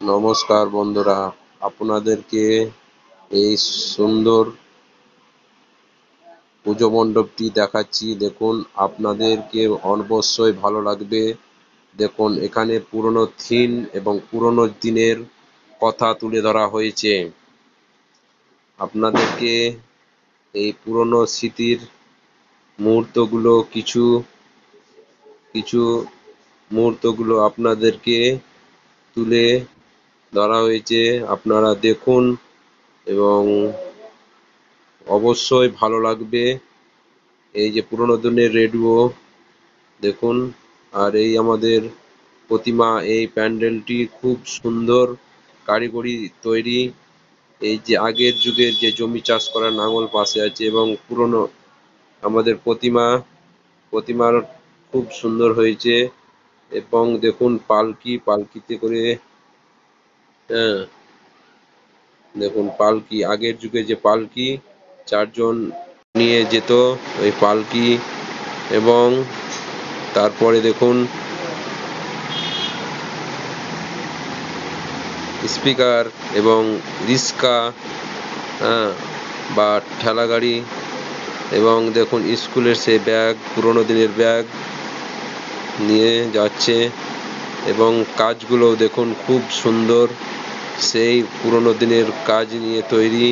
নমস্কার বন্ধুরা, আপনাদেরকে এই সুন্দর পুজো মণ্ডপটি দেখাচ্ছি। দেখুন, আপনাদেরকে অবশ্যই ভালো লাগবে। দেখুন, এখানে পুরনো থিম এবং পুরনো দিনের কথা তুলে ধরা হয়েছে। আপনাদেরকে এই পুরনো স্মৃতির মুহূর্তগুলো কিছু কিছু মুহূর্তগুলো আপনাদেরকে তুলে ধরা হয়েছে। আপনারা দেখুন এবং অবশ্যই ভালো লাগবে। এই যে পুরোনো দিনের রেডিও দেখুন, আর এই আমাদের প্রতিমা, এই প্যান্ডেলটি খুব সুন্দর কারিগরি তৈরি। এই যে আগের যুগের যে জমি চাষ করার নাঙল পাশে আছে এবং পুরনো আমাদের প্রতিমার খুব সুন্দর হয়েছে। এবং দেখুন পালকিতে করে, হ্যাঁ দেখুন পালকি, আগের যুগে যে পালকি চারজন নিয়ে যেত ওই পালকি। এবং তারপরে দেখুন স্পিকার এবং রিক্সা, হ্যাঁ, বা ঠেলা গাড়ি। এবং দেখুন স্কুলের সেই ব্যাগ, পুরোনো দিনের ব্যাগ নিয়ে যাচ্ছে। এবং কাজগুলো দেখুন খুব সুন্দর, সেই পুরোনো দিনের কাজ নিয়ে তৈরি।